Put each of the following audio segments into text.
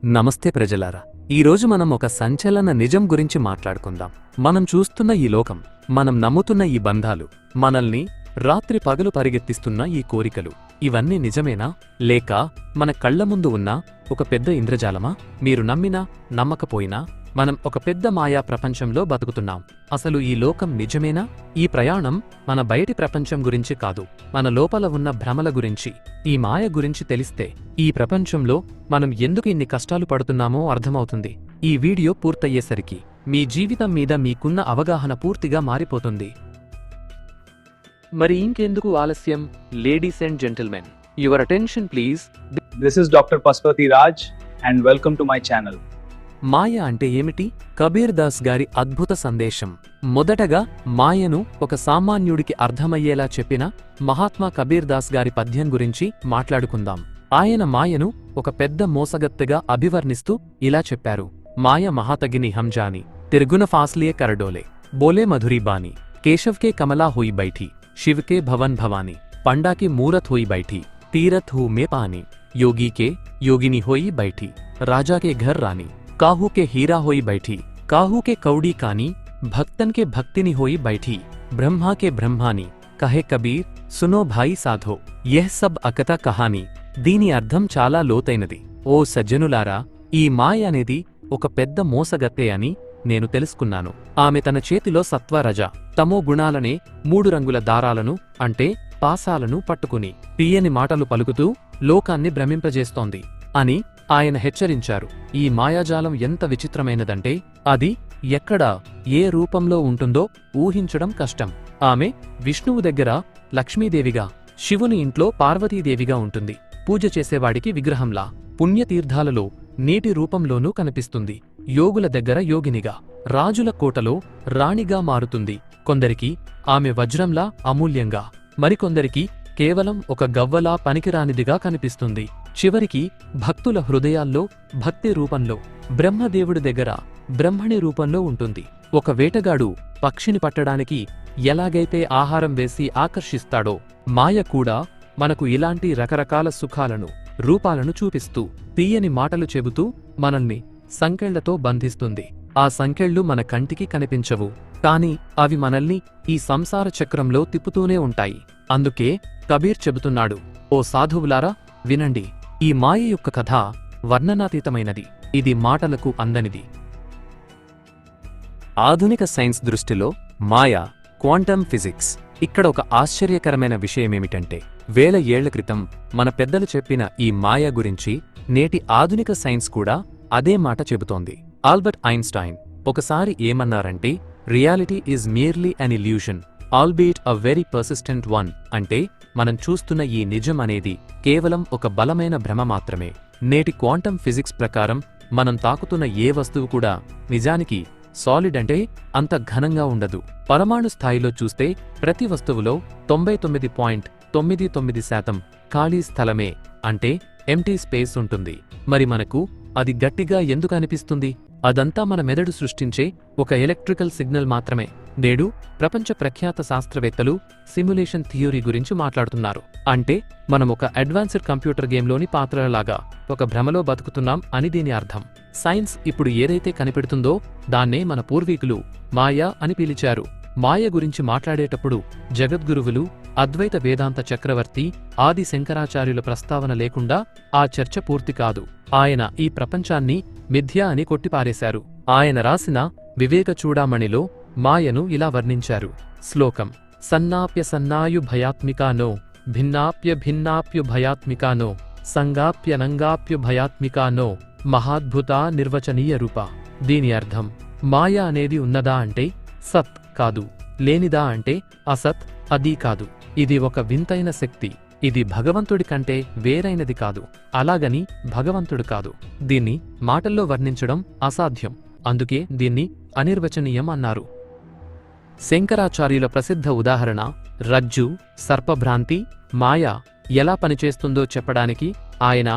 నమస్తే ప్రజలారా, ఈరోజు మనం ఒక సంచలన నిజం గురించి మాట్లాడుకుందాం. మనం చూస్తున్న ఈ లోకం, మనం నమ్ముతున్న ఈ బంధాలు, మనల్ని రాత్రి పగలు పరిగెత్తిస్తున్న ఈ కోరికలు, ఇవన్నీ నిజమేనా లేక మన కళ్ల ముందు ఉన్న ఒక పెద్ద ఇంద్రజాలమా? మీరు నమ్మినా నమ్మకపోయినా మనం ఒక పెద్ద మాయా ప్రపంచంలో బతుకుతున్నాం. అసలు ఈ లోకం నిజమేనా? ఈ ప్రయాణం మన బయటి ప్రపంచం గురించి కాదు, మన లోపల ఉన్న భ్రమల గురించి, ఈ మాయ గురించి తెలిస్తే ఈ ప్రపంచంలో మనం ఎందుకు ఇన్ని కష్టాలు పడుతున్నామో అర్థమవుతుంది. ఈ వీడియో పూర్తయ్యేసరికి మీ జీవితం మీద మీకున్న అవగాహన పూర్తిగా మారిపోతుంది. మరి ఇంకెందుకు ఆలస్యం? Ladies and gentlemen, your attention please. This is Dr. Paspati Raj and welcome to my channel. మాయ అంటే ఏమిటి? కబీర్ దాస్ గారి అద్భుత సందేశం. మొదటగా మాయను ఒక సామాన్యుడికి అర్థమయ్యేలా చెప్పిన మహాత్మా కబీర్ దాస్ గారి పద్యం గురించి మాట్లాడుకుందాం. ఆయన మాయను ఒక పెద్ద మోసగత్తెగా అభివర్ణిస్తూ ఇలా చెప్పారు: మాయ మహాతగిని హంజాని, తిరుగున ఫాస్లియే కరడోలే, బోలే మధురీ బాని, కేశవ్కే కమలా హుయి బైఠీ, శివకే భవన్ భవానీ, పండాకి మూరత్ హుయి బైఠీ, తీరత్ హూ మే పానీ, योगी के योगिनी होई बैठी, राजा के घर रानी, काहू के हीरा होई बैठी, काहू के कौड़ी कानी, भक्तन के भक्तिनी होई बैठी, ब्रह्मा के ब्रह्मानी, कहे कबीर सुनो भाई साधो, यह सब अकता कहानी. దీని అర్థం చాలా లోతైనది. ఓ సజ్జనులారా, ఈ మాయ అనేది ఒక పెద్ద మోసగత్తె అని నేను తెలుసుకున్నాను. ఆమె తన చేతిలో సత్వ, రజ, తమో గుణాలనే 3 రంగుల దారాలను అంటే పాసాలను పట్టుకుని తీయని మాటలు పలుకుతూ లోకాన్ని భ్రమింపజేస్తోంది అని ఆయన హెచ్చరించారు. ఈ మాయాజాలం ఎంత విచిత్రమైనదంటే అది ఎక్కడ ఏ రూపంలో ఉంటుందో ఊహించడం కష్టం. ఆమె విష్ణువు దగ్గర లక్ష్మీదేవిగా, శివుని ఇంట్లో పార్వతీదేవిగా ఉంటుంది. పూజ చేసేవాడికి విగ్రహంలా, పుణ్యతీర్థాలలో నీటి రూపంలోనూ కనిపిస్తుంది. యోగుల దగ్గర యోగినిగా, రాజుల కోటలో రాణిగా మారుతుంది. కొందరికి ఆమె వజ్రంలా అమూల్యంగా, మరికొందరికి కేవలం ఒక గవ్వలా పనికిరానిదిగా కనిపిస్తుంది. చివరికి భక్తుల హృదయాల్లో భక్తి రూపంలో, బ్రహ్మదేవుడి దగ్గర బ్రహ్మణి రూపంలో ఉంటుంది. ఒక వేటగాడు పక్షిని పట్టడానికి ఎలాగైతే ఆహారం వేసి ఆకర్షిస్తాడో, మాయ కూడా మనకు ఇలాంటి రకరకాల సుఖాలను, రూపాలను చూపిస్తూ, తీయని మాటలు చెబుతూ మనల్ని సంకెళ్లతో బంధిస్తుంది. ఆ సంకెళ్ళు మన కంటికి కనిపించవు, కాని అవి మనల్ని ఈ సంసార చక్రంలో తిప్పుతూనే ఉంటాయి. అందుకే కబీర్ చెబుతున్నాడు: ఓ సాధువులారా వినండి, ఈ మాయ యొక్క కథ వర్ణనాతీతమైనది, ఇది మాటలకు అందనిది. ఆధునిక సైన్స్ దృష్టిలో మాయ క్వాంటమ్ ఫిజిక్స్. ఇక్కడ ఒక ఆశ్చర్యకరమైన విషయమేమిటంటే, వేల ఏళ్ల క్రితం మన పెద్దలు చెప్పిన ఈ మాయ గురించి నేటి ఆధునిక సైన్స్ కూడా అదే మాట చెబుతోంది. ఆల్బర్ట్ ఐన్స్టైన్ ఒకసారి ఏమన్నారంటే, reality is merely an illusion, albeit a very persistent one. అంటే మనం చూస్తున్న ఈ నిజం అనేది కేవలం ఒక బలమైన భ్రమ మాత్రమే. నేటి క్వాంటమ్ ఫిజిక్స్ ప్రకారం మనం తాకుతున్న ఏ వస్తువు కూడా నిజానికి సాలిడ్ అంటే అంత ఘనంగా ఉండదు. పరమాణు స్థాయిలో చూస్తే ప్రతి వస్తువులో 99.99% ఖాళీ స్థలమే, అంటే ఎంటీ స్పేస్ ఉంటుంది. మరి మనకు అది గట్టిగా ఎందుకు అనిపిస్తుంది? అదంతా మన మెదడు సృష్టించే ఒక ఎలక్ట్రికల్ సిగ్నల్ మాత్రమే. నేడు ప్రపంచ ప్రఖ్యాత శాస్త్రవేత్తలు సిమ్యులేషన్ థియోరీ గురించి మాట్లాడుతున్నారు. అంటే మనం ఒక అడ్వాన్స్డ్ కంప్యూటర్ గేమ్లోని పాత్రలలాగా ఒక భ్రమలో బతుకుతున్నాం అని దీని అర్థం. సైన్స్ ఇప్పుడు ఏదైతే కనిపెడుతుందో దాన్నే మన పూర్వీకులు మాయ అని పిలిచారు. మాయ గురించి మాట్లాడేటప్పుడు జగద్గురువులు, అద్వైత వేదాంత చక్రవర్తి ఆది శంకరాచార్యుల ప్రస్తావన లేకుండా ఆ చర్చ పూర్తి కాదు. ఆయన ఈ ప్రపంచాన్ని మిథ్య అని కొట్టిపారేశారు. ఆయన రాసిన వివేక చూడామణిలో మాయను ఇలా వర్ణించారు: శ్లోకం: సన్నాప్య సన్నాయు భయాత్మికానో, భిన్నాప్య భిన్నాప్యు భయాత్మికానో, సంగాప్య నంగాప్యు భయాత్మికానో, మహాద్భుత నిర్వచనీయ రూప. దీని అర్థం, మాయ అనేది ఉన్నదా అంటే సత్ కాదు, లేనిదా అంటే అసత్ అది కాదు. ఇది ఒక వింతైన శక్తి. ఇది భగవంతుడి కంటే వేరైనది కాదు, అలాగని భగవంతుడు కాదు. దీన్ని మాటల్లో వర్ణించడం అసాధ్యం, అందుకే దీన్ని అనిర్వచనీయం అన్నారు. శంకరాచార్యుల ప్రసిద్ధ ఉదాహరణ రజ్జు, సర్పభ్రాంతి. మాయ ఎలా పనిచేస్తుందో చెప్పడానికి ఆయన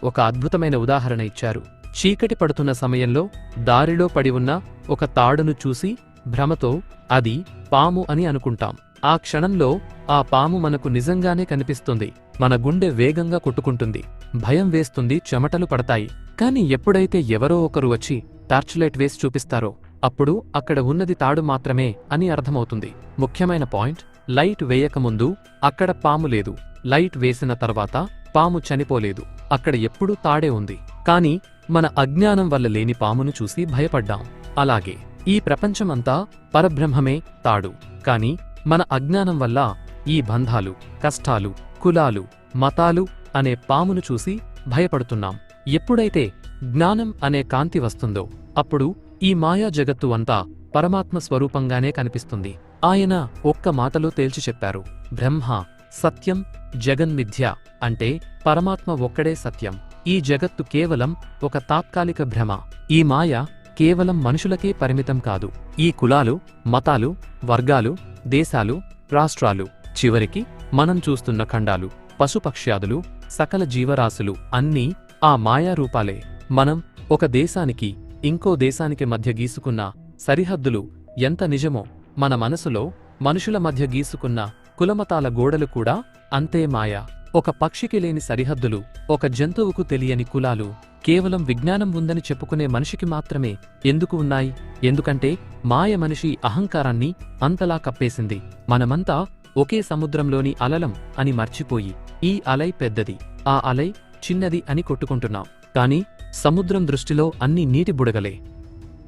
ఒక అద్భుతమైన ఉదాహరణ ఇచ్చారు. చీకటి పడుతున్న సమయంలో దారిలో పడి ఉన్న ఒక తాడును చూసి భ్రమతో అది పాము అని అనుకుంటాం. ఆ క్షణంలో ఆ పాము మనకు నిజంగానే కనిపిస్తుంది. మన గుండె వేగంగా కొట్టుకుంటుంది, భయం వేస్తుంది, చెమటలు పడతాయి. కాని ఎప్పుడైతే ఎవరో ఒకరు వచ్చి టార్చ్లైట్ వేసి చూపిస్తారో అప్పుడు అక్కడ ఉన్నది తాడు మాత్రమే అని అర్థమవుతుంది. ముఖ్యమైన పాయింట్, లైట్ వేయకముందు అక్కడ పాము లేదు, లైట్ వేసిన తర్వాత పాము చనిపోలేదు. అక్కడ ఎప్పుడూ తాడే ఉంది. కాని మన అజ్ఞానం వల్ల లేని పామును చూసి భయపడ్డాం. అలాగే ఈ ప్రపంచమంతా పరబ్రహ్మమే తాడు. కాని మన అజ్ఞానం వల్ల ఈ బంధాలు, కష్టాలు, కులాలు, మతాలు అనే పామును చూసి భయపడుతున్నాం. ఎప్పుడైతే జ్ఞానం అనే కాంతి వస్తుందో అప్పుడు ఈ మాయా జగత్తు అంతా పరమాత్మ స్వరూపంగానే కనిపిస్తుంది. ఆయన ఒక్క మాటలో తేల్చి చెప్పారు, బ్రహ్మ సత్యం జగన్మిథ్య అంటే పరమాత్మ ఒక్కడే సత్యం. ఈ జగత్తు కేవలం ఒక తాత్కాలిక భ్రమ. ఈ మాయ కేవలం మనుషులకే పరిమితం కాదు. ఈ కులాలు, మతాలు, వర్గాలు, దేశాలు, రాష్ట్రాలు, చివరికి మనం చూస్తున్న ఖండాలు, పశుపక్ష్యాదులు, సకల జీవరాశులు అన్నీ ఆ మాయారూపాలే. మనం ఒక దేశానికి ఇంకో దేశానికి మధ్య గీసుకున్న సరిహద్దులు ఎంత నిజమో, మన మనసులో మనుషుల మధ్య గీసుకున్న కులమతాల గోడలు కూడా అంతే మాయ. ఒక పక్షికి లేని సరిహద్దులు, ఒక జంతువుకు తెలియని కులాలు కేవలం విజ్ఞానం ఉందని చెప్పుకునే మనిషికి మాత్రమే ఎందుకు ఉన్నాయి? ఎందుకంటే మాయ మనిషి అహంకారాన్ని అంతలా కప్పేసింది. మనమంతా ఒకే సముద్రంలోని అలలం అని మర్చిపోయి ఈ అలై పెద్దది, ఆ అలై చిన్నది అని కొట్టుకుంటున్నాం. కాని సముద్రం దృష్టిలో అన్ని నీటి బుడగలే.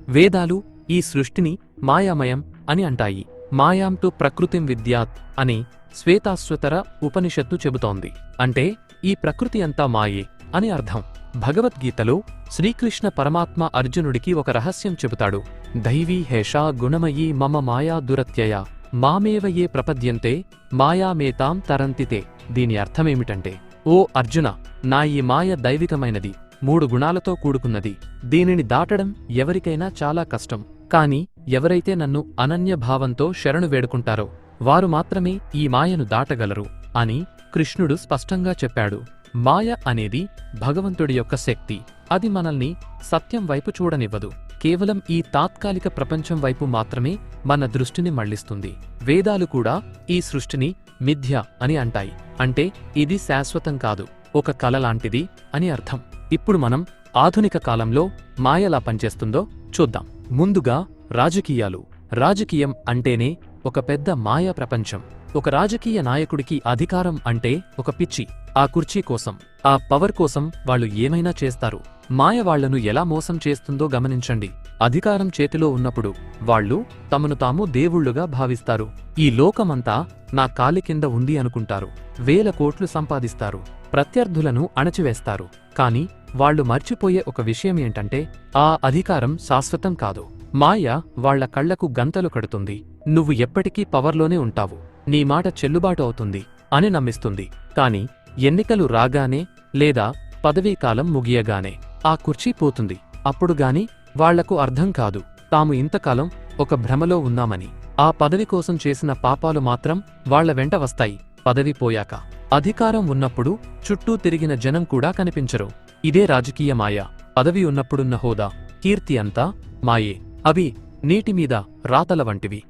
వేదాలు ఈ సృష్టిని మాయామయం అని అంటాయి. మాయాంతు ప్రకృతిం విద్యాత్ అని శ్వేతాశ్వతర ఉపనిషత్తు చెబుతోంది. అంటే ఈ ప్రకృతి అంతా మాయే అని అర్థం. భగవద్గీతలో శ్రీకృష్ణ పరమాత్మ అర్జునుడికి ఒక రహస్యం చెబుతాడు. దైవీ హేషా గుణమయీ మమ మాయా దురత్యయ మామేవ ఏ ప్రపద్యంతే మాయామేతాం తరంతితే. దీని అర్థమేమిటంటే, ఓ అర్జున, నా ఈ మాయ దైవికమైనది, 3 గుణాలతో కూడుకున్నది. దీనిని దాటడం ఎవరికైనా చాలా కష్టం. కాని ఎవరైతే నన్ను అనన్యభావంతో శరణు వేడుకుంటారో వారు మాత్రమే ఈ మాయను దాటగలరు అని కృష్ణుడు స్పష్టంగా చెప్పాడు. మాయ అనేది భగవంతుడి యొక్క శక్తి. అది మనల్ని సత్యం వైపు చూడనివ్వదు. కేవలం ఈ తాత్కాలిక ప్రపంచం వైపు మాత్రమే మన దృష్టిని మళ్లిస్తుంది. వేదాలు కూడా ఈ సృష్టిని మిథ్య అని అంటాయి. అంటే ఇది శాశ్వతం కాదు, ఒక కల లాంటిది అని అర్థం. ఇప్పుడు మనం ఆధునిక కాలంలో మాయలా పనిచేస్తుందో చూద్దాం. ముందుగా రాజకీయాలు. రాజకీయం అంటేనే ఒక పెద్ద మాయా ప్రపంచం. ఒక రాజకీయ నాయకుడికి అధికారం అంటే ఒక పిచ్చి. ఆ కుర్చీ కోసం, ఆ పవర్ కోసం వాళ్ళు ఏమైనా చేస్తారు. మాయ వాళ్లను ఎలా మోసం చేస్తుందో గమనించండి. అధికారం చేతిలో ఉన్నప్పుడు వాళ్ళు తమను తాము దేవుళ్లుగా భావిస్తారు. ఈ లోకమంతా నా కాలి కింద ఉంది అనుకుంటారు. 1000 కోట్లు సంపాదిస్తారు, ప్రత్యర్థులను అణచివేస్తారు. కాని వాళ్లు మర్చిపోయే ఒక విషయం ఏంటంటే, ఆ అధికారం శాశ్వతం కాదు. మాయ వాళ్ల కళ్లకు గంతలు కడుతుంది. నువ్వు ఎప్పటికీ పవర్లోనే ఉంటావు, నీ మాట చెల్లుబాటు అవుతుంది అని నమ్మిస్తుంది. కాని ఎన్నికలు రాగానే లేదా పదవీకాలం ముగియగానే ఆ కుర్చీ పోతుంది. అప్పుడుగాని వాళ్లకు అర్థం కాదు తాము ఇంతకాలం ఒక భ్రమలో ఉన్నామని. ఆ పదవి కోసం చేసిన పాపాలు మాత్రం వాళ్ల వెంట వస్తాయి. పదవి పోయాక, అధికారం ఉన్నప్పుడు చుట్టూ తిరిగిన జనం కూడా కనిపించరు. ఇదే రాజకీయ మాయ. పదవి ఉన్నప్పుడున్న హోదా, కీర్తి అంతా మాయే. అవి నీటిమీద రాతల వంటివి.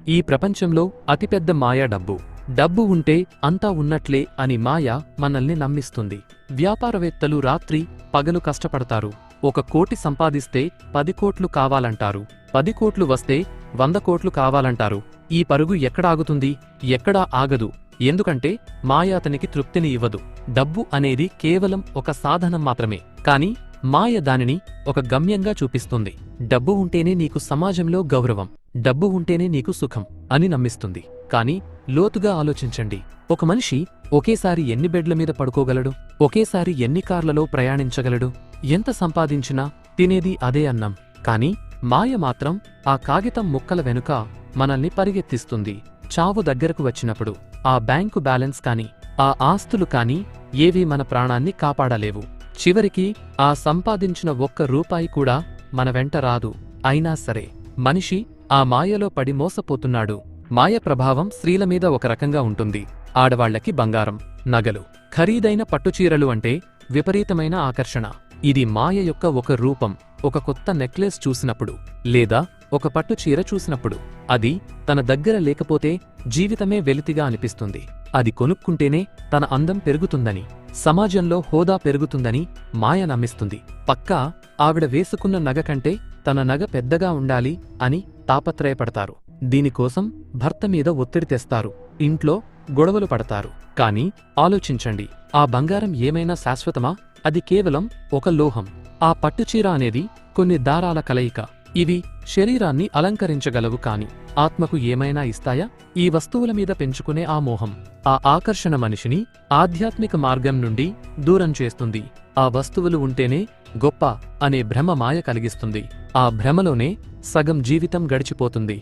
ఈ ప్రపంచంలో అతిపెద్ద మాయ డబ్బు. డబ్బు ఉంటే అంతా ఉన్నట్లే అని మాయ మనల్ని నమ్మిస్తుంది. వ్యాపారవేత్తలు రాత్రి పగలు కష్టపడతారు. 1 కోటి సంపాదిస్తే 10 కోట్లు కావాలంటారు. 10 కోట్లు వస్తే 100 కోట్లు కావాలంటారు. ఈ పరుగు ఎక్కడాగుతుంది? ఎక్కడా ఆగదు. ఎందుకంటే మాయ అతనికి తృప్తిని ఇవ్వదు. డబ్బు అనేది కేవలం ఒక సాధనం మాత్రమే. కాని మాయ దానిని ఒక గమ్యంగా చూపిస్తుంది. డబ్బు ఉంటేనే నీకు సమాజంలో గౌరవం, డబ్బు ఉంటేనే నీకు సుఖం అని నమ్మిస్తుంది. కాని లోతుగా ఆలోచించండి. ఒక మనిషి ఒకేసారి ఎన్ని బెడ్ల మీద పడుకోగలడు? ఒకేసారి ఎన్ని కార్లలో ప్రయాణించగలడు? ఎంత సంపాదించినా తినేది అదే అన్నం. కాని మాయ మాత్రం ఆ కాగితం ముక్కల వెనుక మనల్ని పరిగెత్తిస్తుంది. చావు దగ్గరకు వచ్చినప్పుడు ఆ బ్యాంకు బ్యాలెన్స్ కాని, ఆ ఆస్తులు కాని ఏవీ మన ప్రాణాన్ని కాపాడలేవు. చివరికి ఆ సంపాదించిన 1 రూపాయి కూడా మన వెంట రాదు. అయినా సరే మనిషి ఆ మాయలో పడి మోసపోతున్నాడు. మాయ ప్రభావం స్త్రీల మీద ఒక రకంగా ఉంటుంది. ఆడవాళ్లకి బంగారం, నగలు, ఖరీదైన పట్టుచీరలు అంటే విపరీతమైన ఆకర్షణ. ఇది మాయ యొక్క ఒక రూపం. ఒక కొత్త నెక్లెస్ చూసినప్పుడు లేదా ఒక పట్టు చీర చూసినప్పుడు అది తన దగ్గర లేకపోతే జీవితమే వెలితిగా అనిపిస్తుంది. అది కొనుక్కుంటేనే తన అందం పెరుగుతుందని, సమాజంలో హోదా పెరుగుతుందని మాయ నమ్మిస్తుంది. పక్కా ఆవిడ వేసుకున్న నగ కంటే తన నగ పెద్దగా ఉండాలి అని తాపత్రయపడతారు. దీనికోసం భర్త మీద ఒత్తిడి తెస్తారు, ఇంట్లో గొడవలు పడతారు. కాని ఆలోచించండి, ఆ బంగారం ఏమైనా శాశ్వతమా? అది కేవలం ఒక లోహం. ఆ పట్టుచీర అనేది కొన్ని దారాల కలయిక. ఇవి శరీరాన్ని అలంకరించగలవు కాని ఆత్మకు ఏమైనా ఇస్తాయా? ఈ వస్తువుల మీద పెంచుకునే ఆ మోహం, ఆ ఆకర్షణ మనిషిని ఆధ్యాత్మిక మార్గం నుండి దూరం చేస్తుంది. ఆ వస్తువులు ఉంటేనే గొప్ప అనే భ్రమ మాయ కలిగిస్తుంది. ఆ భ్రమలోనే సగం జీవితం గడిచిపోతుంది.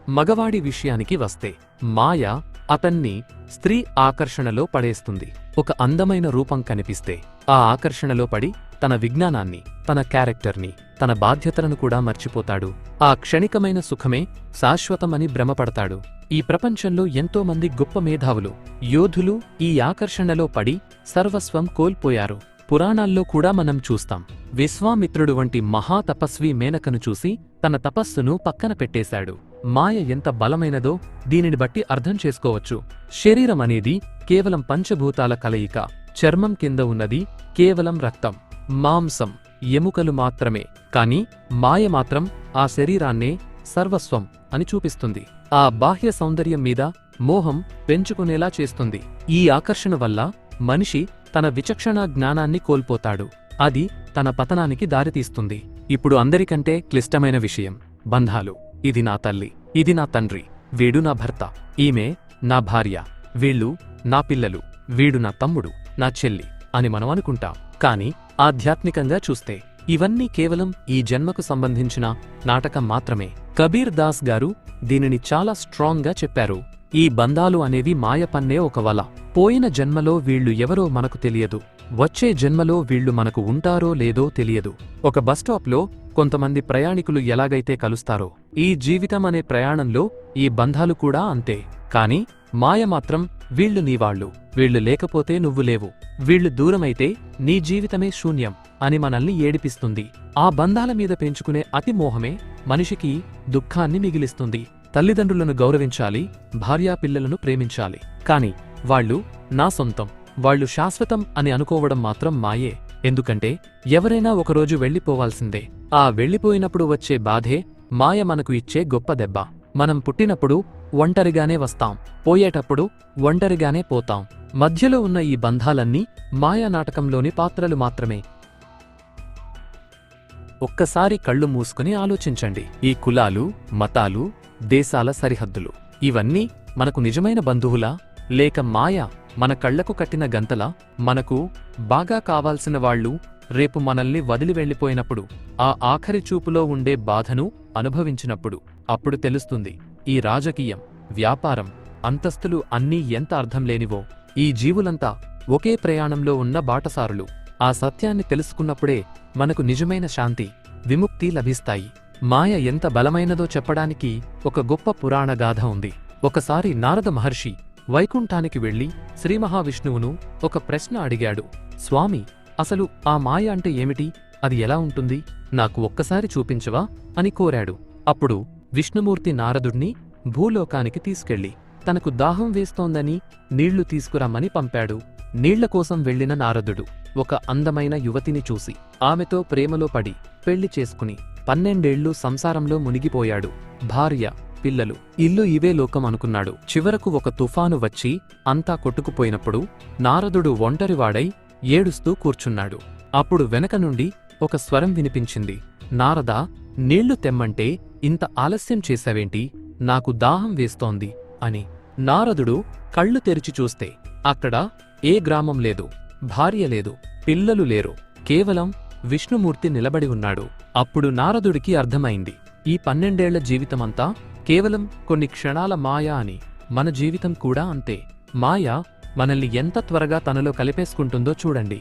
మగవాడి విషయానికి వస్తే మాయ అతన్ని స్త్రీ ఆకర్షణలో పడేస్తుంది. ఒక అందమైన రూపం కనిపిస్తే ఆ ఆకర్షణలో పడి తన విజ్ఞానాన్ని, తన క్యారెక్టర్ని, తన బాధ్యతలను కూడా మర్చిపోతాడు. ఆ క్షణికమైన సుఖమే శాశ్వతమని భ్రమపడతాడు. ఈ ప్రపంచంలో ఎంతోమంది గొప్ప మేధావులు, యోధులు ఈ ఆకర్షణలో పడి సర్వస్వం కోల్పోయారు. పురాణాల్లో కూడా మనం చూస్తాం. విశ్వామిత్రుడు వంటి మహాతపస్వి మేనకను చూసి తన తపస్సును పక్కన పెట్టేశాడు. మాయ ఎంత బలమైనదో దీనిని బట్టి అర్థం చేసుకోవచ్చు. శరీరం అనేది కేవలం పంచభూతాల కలయిక. చర్మం కింద ఉన్నది కేవలం రక్తం, మాంసం, ఎముకలు మాత్రమే. కాని మాయ మాత్రం ఆ శరీరాన్నే సర్వస్వం అని చూపిస్తుంది. ఆ బాహ్య సౌందర్యం మీద మోహం పెంచుకునేలా చేస్తుంది. ఈ ఆకర్షణ వల్ల మనిషి తన విచక్షణా జ్ఞానాన్ని కోల్పోతాడు. అది తన పతనానికి దారితీస్తుంది. ఇప్పుడు అందరికంటే క్లిష్టమైన విషయం బంధాలు. ఇది నా తల్లి, ఇది నా తండ్రి, వీడు నా భర్త, ఈమె నా భార్య, వీళ్ళు నా పిల్లలు, వీడు నా తమ్ముడు, నా చెల్లి అని మనం అనుకుంటాం. కాని ఆధ్యాత్మికంగా చూస్తే ఇవన్నీ కేవలం ఈ జన్మకు సంబంధించిన నాటకం మాత్రమే. కబీర్ దాస్ గారు దీనిని చాలా స్ట్రాంగ్గా చెప్పారు. ఈ బంధాలు అనేవి మాయ పన్నే ఒక వల. పోయిన జన్మలో వీళ్లు ఎవరో మనకు తెలియదు, వచ్చే జన్మలో వీళ్లు మనకు ఉంటారో లేదో తెలియదు. ఒక బస్టాప్లో కొంతమంది ప్రయాణికులు ఎలాగైతే కలుస్తారో ఈ జీవితం అనే ప్రయాణంలో ఈ బంధాలు కూడా అంతే. కాని మాయ మాత్రం వీళ్లు నీవాళ్లు, వీళ్లు లేకపోతే నువ్వు లేవు, వీళ్లు దూరమైతే నీ జీవితమే శూన్యం అని మనల్ని ఏడిపిస్తుంది. ఆ బంధాల మీద పెంచుకునే అతి మోహమే మనిషికి దుఃఖాన్ని మిగిలిస్తుంది. తల్లిదండ్రులను గౌరవించాలి, భార్యాపిల్లలను ప్రేమించాలి, కాని వాళ్ళు నా సొంతం, వాళ్ళు శాశ్వతం అని అనుకోవడం మాత్రం మాయే. ఎందుకంటే ఎవరైనా ఒకరోజు వెళ్లిపోవాల్సిందే. ఆ వెళ్లిపోయినప్పుడు వచ్చే బాధే మాయ మనకు ఇచ్చే గొప్ప దెబ్బ. మనం పుట్టినప్పుడు ఒంటరిగానే వస్తాం, పోయేటప్పుడు ఒంటరిగానే పోతాం. మధ్యలో ఉన్న ఈ బంధాలన్నీ మాయా నాటకంలోని పాత్రలు మాత్రమే. ఒక్కసారి కళ్ళు మూసుకుని ఆలోచించండి. ఈ కులాలు, మతాలు, దేశాల సరిహద్దులు ఇవన్నీ మనకు నిజమైన బంధువులా, లేక మాయ మన కళ్లకు కట్టిన గంతలా? మనకు బాగా కావాల్సిన వాళ్ళు రేపు మనల్ని వదిలి వెళ్లిపోయినప్పుడు, ఆ ఆఖరి చూపులో ఉండే బాధను అనుభవించినప్పుడు అప్పుడు తెలుస్తుంది ఈ రాజకీయం, వ్యాపారం, అంతస్తులు అన్నీ ఎంత అర్థం లేనివో. ఈ జీవులంతా ఒకే ప్రయాణంలో ఉన్న బాటసారులు. ఆ సత్యాన్ని తెలుసుకున్నప్పుడే మనకు నిజమైన శాంతి, విముక్తి లభిస్తాయి. మాయ ఎంత బలమైనదో చెప్పడానికి ఒక గొప్ప పురాణగాథ ఉంది. ఒకసారి నారద మహర్షి వైకుంఠానికి వెళ్లి శ్రీమహావిష్ణువును ఒక ప్రశ్న అడిగాడు. స్వామి, అసలు ఆ మాయ అంటే ఏమిటి? అది ఎలా ఉంటుంది? నాకు ఒక్కసారి చూపించవా అని కోరాడు. అప్పుడు విష్ణుమూర్తి నారదుణ్ణి భూలోకానికి తీసుకెళ్లి తనకు దాహం వేస్తోందని నీళ్లు తీసుకురమ్మని పంపాడు. నీళ్లకోసం వెళ్లిన నారదుడు ఒక అందమైన యువతిని చూసి ఆమెతో ప్రేమలో పడి పెళ్లి చేసుకుని 12 ఏళ్లు సంసారంలో మునిగిపోయాడు. భార్య, పిల్లలు, ఇల్లు ఇవే లోకం అనుకున్నాడు. చివరకు ఒక తుఫాను వచ్చి అంతా కొట్టుకుపోయినప్పుడు నారదుడు ఒంటరివాడై ఏడుస్తూ కూర్చున్నాడు. అప్పుడు వెనక నుండి ఒక స్వరం వినిపించింది. నారదా, నీళ్లు తెమ్మంటే ఇంత ఆలస్యం చేశావేంటి? నాకు దాహం వేస్తోంది అని. నారదుడు కళ్ళు తెరిచి చూస్తే అక్కడ ఏ గ్రామం లేదు, భార్య లేదు, పిల్లలు లేరు, కేవలం విష్ణుమూర్తి నిలబడి ఉన్నాడు. అప్పుడు నారదుడికి అర్థమైంది, ఈ 12 ఏళ్ల జీవితమంతా కేవలం కొన్ని క్షణాల మాయ అని. మన జీవితం కూడా అంతే. మాయ మనల్ని ఎంత త్వరగా తనలో కలిపేసుకుంటుందో చూడండి.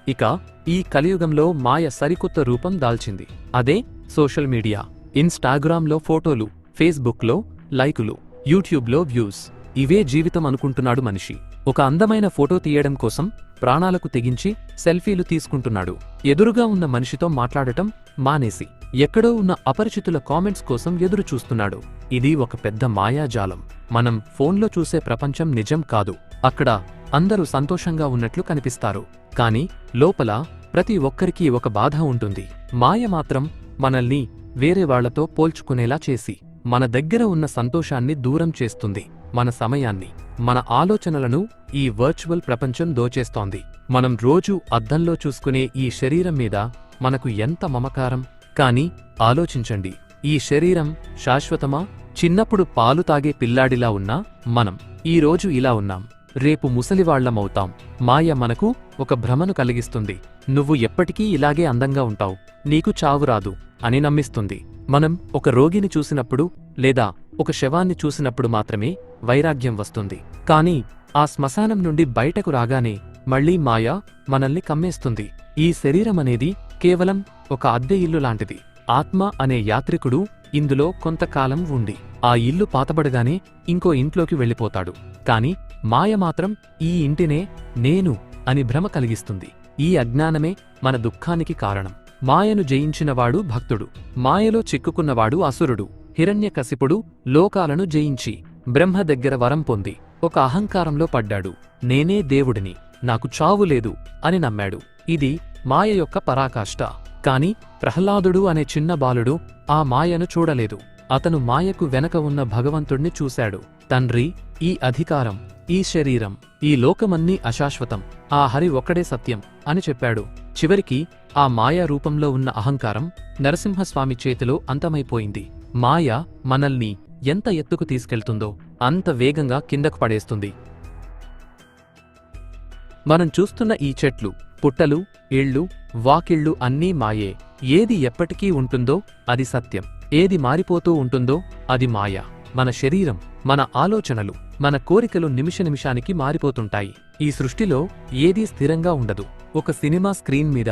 ఇక ఈ కలియుగంలో మాయ సరికొత్త రూపం దాల్చింది. అదే సోషల్ మీడియా. ఇన్స్టాగ్రామ్లో ఫోటోలు, ఫేస్బుక్లో లైకులు, యూట్యూబ్లో వ్యూస్. ఇవే జీవితం అనుకుంటున్నాడు మనిషి. ఒక అందమైన ఫోటో తీయడం కోసం ప్రాణాలకు తెగించి సెల్ఫీలు తీసుకుంటున్నాడు. ఎదురుగా ఉన్న మనిషితో మాట్లాడటం మానేసి ఎక్కడో ఉన్న అపరిచితుల కామెంట్స్ కోసం ఎదురు చూస్తున్నాడు. ఇది ఒక పెద్ద మాయాజాలం. మనం ఫోన్లో చూసే ప్రపంచం నిజం కాదు. అక్కడ అందరూ సంతోషంగా ఉన్నట్లు కనిపిస్తారు, కానీ లోపల ప్రతి ఒక్కరికీ ఒక బాధ ఉంటుంది. మాయ మాత్రం మనల్ని వేరే వాళ్లతో పోల్చుకునేలా చేసి మన దగ్గర ఉన్న సంతోషాన్ని దూరం చేస్తుంది. మన సమయాన్ని, మన ఆలోచనలను ఈ వర్చువల్ ప్రపంచం దోచేస్తోంది. మనం రోజూ అద్దంలో చూసుకునే ఈ శరీరం మీద మనకు ఎంత మమకారం. కానీ ఆలోచించండి, ఈ శరీరం శాశ్వతమా? చిన్నప్పుడు పాలు తాగే పిల్లాడిలా ఉన్నా మనం ఈరోజు ఇలా ఉన్నాం, రేపు ముసలివాళ్లమవుతాం. మాయ మనకు ఒక భ్రమను కలిగిస్తుంది. నువ్వు ఎప్పటికీ ఇలాగే అందంగా ఉంటావు, నీకు చావు రాదు అని నమ్మిస్తుంది. మనం ఒక రోగిని చూసినప్పుడు లేదా ఒక శవాన్ని చూసినప్పుడు మాత్రమే వైరాగ్యం వస్తుంది. కానీ ఆ శ్మశానం నుండి బయటకు రాగానే మళ్లీ మాయ మనల్ని కమ్మేస్తుంది. ఈ శరీరమనేది కేవలం ఒక అద్దె ఇల్లు లాంటిది. ఆత్మ అనే యాత్రికుడు ఇందులో కొంతకాలం ఉండి ఆ ఇల్లు పాతబడగానే ఇంకో ఇంట్లోకి వెళ్ళిపోతాడు. కాని మాయ మాత్రం ఈ ఇంటినే నేను అని భ్రమ కలిగిస్తుంది. ఈ అజ్ఞానమే మన దుఃఖానికి కారణం. మాయను జయించినవాడు భక్తుడు, మాయలో చిక్కుకున్నవాడు అసురుడు. హిరణ్యకశిపుడు లోకాలను జయించి బ్రహ్మ దగ్గర వరం పొంది ఒక అహంకారంలో పడ్డాడు. నేనే దేవుడిని, నాకు చావు లేదు అని నమ్మాడు. ఇది మాయ యొక్క పరాకాష్ఠ. కాని ప్రహ్లాదుడు అనే చిన్న బాలుడు ఆ మాయను చూడలేదు. అతను మాయకు వెనక ఉన్న భగవంతుణ్ణి చూశాడు. తండ్రి, ఈ అధికారం, ఈ శరీరం, ఈ లోకమన్నీ అశాశ్వతం, ఆ హరి ఒక్కడే సత్యం అని చెప్పాడు. చివరికి ఆ మాయా రూపంలో ఉన్న అహంకారం నరసింహస్వామి చేతిలో అంతమైపోయింది. మాయ మనల్ని ఎంత ఎత్తుకు తీసుకెళ్తుందో అంత వేగంగా కిందకు పడేస్తుంది. మనం చూస్తున్న ఈ చెట్లు, పుట్టలు, ఇళ్ళు, వాకిళ్ళు అన్నీ మాయే. ఏది ఎప్పటికీ ఉంటుందో అది సత్యం, ఏది మారిపోతూ ఉంటుందో అది మాయ. మన శరీరం, మన ఆలోచనలు, మన కోరికలు నిమిష నిమిషానికి మారిపోతుంటాయి. ఈ సృష్టిలో ఏదీ స్థిరంగా ఉండదు. ఒక సినిమా స్క్రీన్ మీద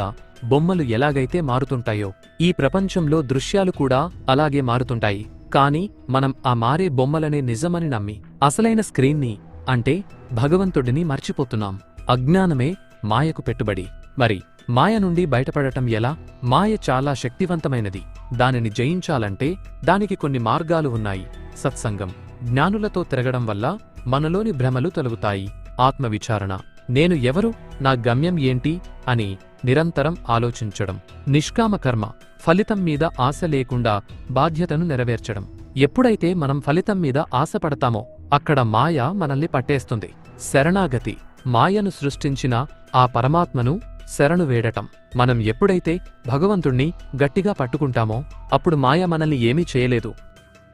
బొమ్మలు ఎలాగైతే మారుతుంటాయో ఈ ప్రపంచంలో దృశ్యాలు కూడా అలాగే మారుతుంటాయి. కానీ మనం ఆ మారే బొమ్మలనే నిజమని నమ్మి అసలైన స్క్రీన్ని, అంటే భగవంతుడిని మర్చిపోతున్నాం. అజ్ఞానమే మాయకు పెట్టుబడి. మరి మాయ నుండి బయటపడటం ఎలా? మాయ చాలా శక్తివంతమైనది. దానిని జయించాలంటే దానికి కొన్ని మార్గాలు ఉన్నాయి. సత్సంగం, జ్ఞానులతో తిరగడం వల్ల మనలోని భ్రమలు తొలగుతాయి. ఆత్మవిచారణ, నేను ఎవరు, నా గమ్యం ఏంటి అని నిరంతరం ఆలోచించడం. నిష్కామ కర్మ, ఫలితం మీద ఆశ లేకుండా బాధ్యతను నెరవేర్చడం. ఎప్పుడైతే మనం ఫలితం మీద ఆశపడతామో అక్కడ మాయ మనల్ని పట్టేస్తుంది. శరణాగతి, మాయను సృష్టించిన ఆ పరమాత్మను శరణు వేడటం. మనం ఎప్పుడైతే భగవంతుణ్ణి గట్టిగా పట్టుకుంటామో అప్పుడు మాయ మనల్ని ఏమీ చేయలేదు.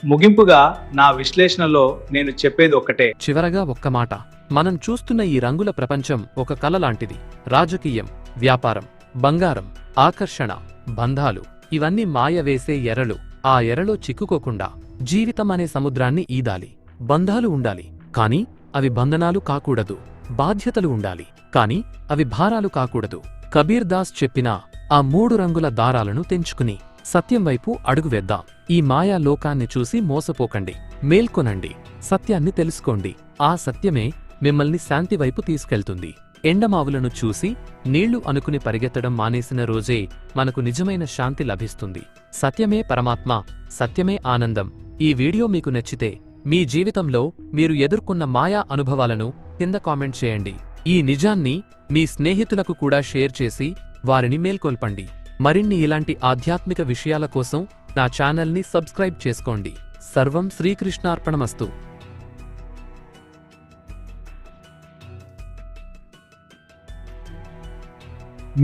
ముగింపుగా నా విశ్లేషణలో నేను చెప్పేది ఒక్కటే. చివరగా ఒక్క మాట, మనం చూస్తున్న ఈ రంగుల ప్రపంచం ఒక కల లాంటిది. రాజకీయం, వ్యాపారం, బంగారం, ఆకర్షణ, బంధాలు ఇవన్నీ మాయ వేసే ఎరలు. ఆ ఎరలో చిక్కుకోకుండా జీవితం అనే సముద్రాన్ని ఈదాలి. బంధాలు ఉండాలి, కాని అవి బంధనాలు కాకూడదు. బాధ్యతలు ఉండాలి, కాని అవి భారాలు కాకూడదు. కబీర్ దాస్ చెప్పిన ఆ 3 రంగుల దారాలను తెంచుకుని సత్యం వైపు అడుగు వేద్దాం. ఈ మాయా లోకాన్ని చూసి మోసపోకండి, మేల్కొనండి, సత్యాన్ని తెలుసుకోండి. ఆ సత్యమే మిమ్మల్ని శాంతి వైపు తీసుకెళ్తుంది. ఎండమావులను చూసి నీళ్లు అనుకుని పరిగెత్తడం మానేసిన రోజే మనకు నిజమైన శాంతి లభిస్తుంది. సత్యమే పరమాత్మ, సత్యమే ఆనందం. ఈ వీడియో మీకు నచ్చితే మీ జీవితంలో మీరు ఎదుర్కొన్న మాయా అనుభవాలను కింద కామెంట్ చేయండి. ఈ నిజాన్ని మీ స్నేహితులకు కూడా షేర్ చేసి వారిని మేల్కొల్పండి. మరిన్ని ఇలాంటి ఆధ్యాత్మిక విషయాల కోసం నా ఛానల్ని సబ్స్క్రైబ్ చేసుకోండి. సర్వం శ్రీకృష్ణార్పణమస్తు.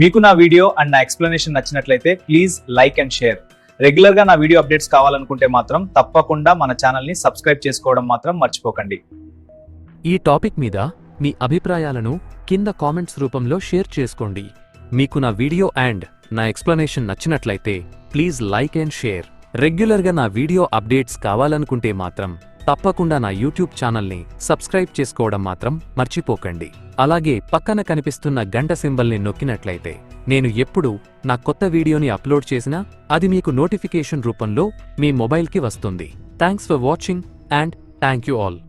మీకు నా వీడియో అండ్ నా ఎక్స్ప్లెనేషన్ నచ్చినట్లయితే please like and share. Regular గా నా వీడియో అప్డేట్స్ కావాలనుకుంటే మాత్రం తప్పకుండా మన ఛానల్ని సబ్స్క్రైబ్ చేసుకోవడం మాత్రం మర్చిపోకండి. ఈ టాపిక్ మీద మీ అభిప్రాయాలను కింద కామెంట్స్ రూపంలో షేర్ చేసుకోండి. మీకు నా వీడియో అండ్ నా ఎక్స్ప్లెనేషన్ నచ్చినట్లయితే ప్లీజ్ లైక్ అండ్ షేర్. రెగ్యులర్గా నా వీడియో అప్డేట్స్ కావాలనుకుంటే మాత్రం తప్పకుండా నా యూట్యూబ్ ఛానల్ని సబ్స్క్రైబ్ చేసుకోవడం మాత్రం మర్చిపోకండి. అలాగే పక్కన కనిపిస్తున్న గంట సింబల్ని నొక్కినట్లయితే నేను ఎప్పుడు నా కొత్త వీడియోని అప్లోడ్ చేసినా అది మీకు నోటిఫికేషన్ రూపంలో మీ మొబైల్కి వస్తుంది. Thanks for watching and thank you all.